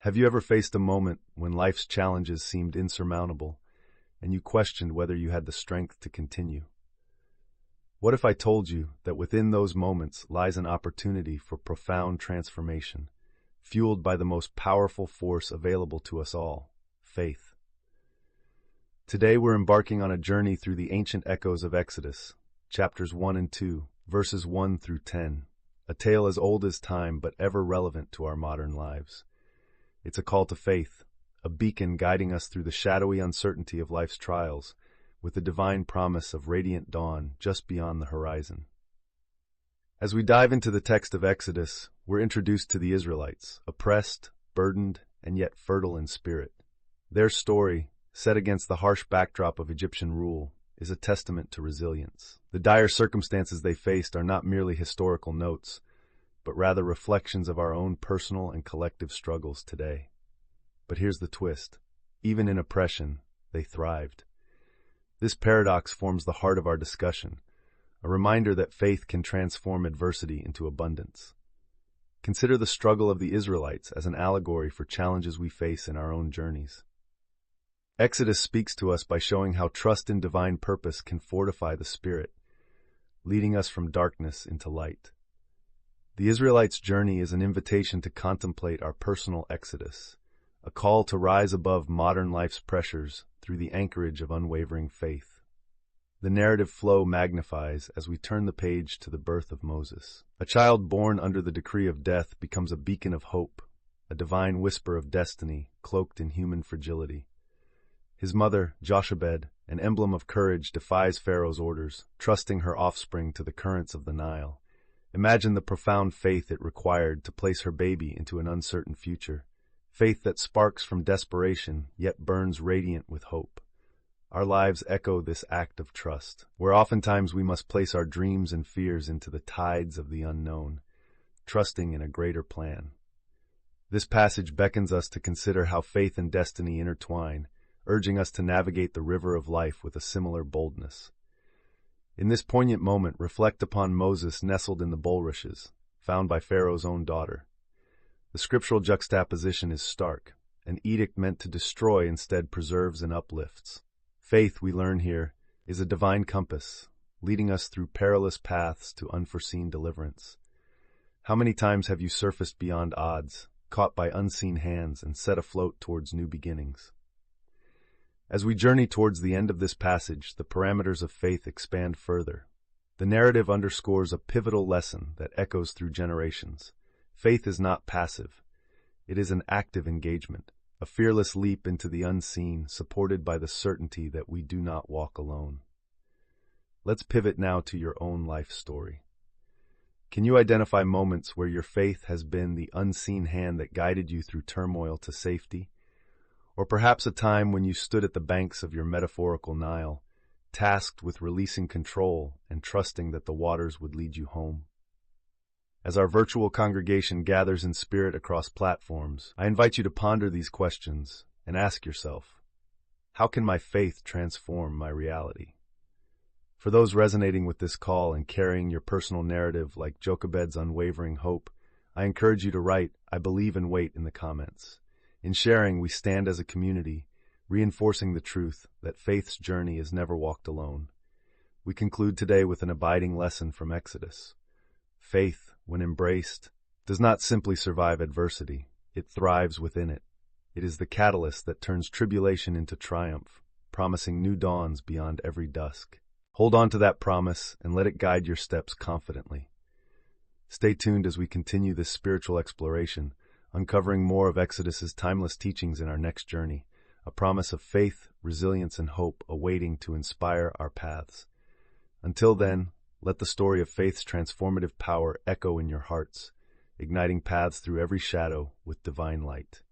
Have you ever faced a moment when life's challenges seemed insurmountable, and you questioned whether you had the strength to continue? What if I told you that within those moments lies an opportunity for profound transformation, fueled by the most powerful force available to us all, faith? Today we're embarking on a journey through the ancient echoes of Exodus, chapters 1 and 2, verses 1 through 10, a tale as old as time but ever relevant to our modern lives. It's a call to faith, a beacon guiding us through the shadowy uncertainty of life's trials, with the divine promise of radiant dawn just beyond the horizon. As we dive into the text of Exodus, we're introduced to the Israelites, oppressed, burdened, and yet fertile in spirit. Their story, set against the harsh backdrop of Egyptian rule, is a testament to resilience. The dire circumstances they faced are not merely historical notes, but rather reflections of our own personal and collective struggles today. But here's the twist. Even in oppression, they thrived. This paradox forms the heart of our discussion, a reminder that faith can transform adversity into abundance. Consider the struggle of the Israelites as an allegory for challenges we face in our own journeys. Exodus speaks to us by showing how trust in divine purpose can fortify the spirit, leading us from darkness into light. The Israelites' journey is an invitation to contemplate our personal exodus, a call to rise above modern life's pressures through the anchorage of unwavering faith. The narrative flow magnifies as we turn the page to the birth of Moses. A child born under the decree of death becomes a beacon of hope, a divine whisper of destiny cloaked in human fragility. His mother, Jochebed, an emblem of courage, defies Pharaoh's orders, trusting her offspring to the currents of the Nile. Imagine the profound faith it required to place her baby into an uncertain future, faith that sparks from desperation yet burns radiant with hope. Our lives echo this act of trust, where oftentimes we must place our dreams and fears into the tides of the unknown, trusting in a greater plan. This passage beckons us to consider how faith and destiny intertwine, urging us to navigate the river of life with a similar boldness. In this poignant moment, reflect upon Moses nestled in the bulrushes, found by Pharaoh's own daughter. The scriptural juxtaposition is stark. An edict meant to destroy instead preserves and uplifts. Faith, we learn here, is a divine compass, leading us through perilous paths to unforeseen deliverance. How many times have you surfaced beyond odds, caught by unseen hands, and set afloat towards new beginnings? As we journey towards the end of this passage, the parameters of faith expand further. The narrative underscores a pivotal lesson that echoes through generations. Faith is not passive. It is an active engagement, a fearless leap into the unseen, supported by the certainty that we do not walk alone. Let's pivot now to your own life story. Can you identify moments where your faith has been the unseen hand that guided you through turmoil to safety? Or perhaps a time when you stood at the banks of your metaphorical Nile, tasked with releasing control and trusting that the waters would lead you home? As our virtual congregation gathers in spirit across platforms, I invite you to ponder these questions and ask yourself, how can my faith transform my reality? For those resonating with this call and carrying your personal narrative like Jochebed's unwavering hope, I encourage you to write, "I believe and wait" in the comments. In sharing, we stand as a community, reinforcing the truth that faith's journey is never walked alone. We conclude today with an abiding lesson from Exodus. Faith, when embraced, does not simply survive adversity, it thrives within it. It is the catalyst that turns tribulation into triumph, promising new dawns beyond every dusk. Hold on to that promise and let it guide your steps confidently. Stay tuned as we continue this spiritual exploration, uncovering more of Exodus's timeless teachings in our next journey, a promise of faith, resilience, and hope awaiting to inspire our paths. Until then, let the story of faith's transformative power echo in your hearts, igniting paths through every shadow with divine light.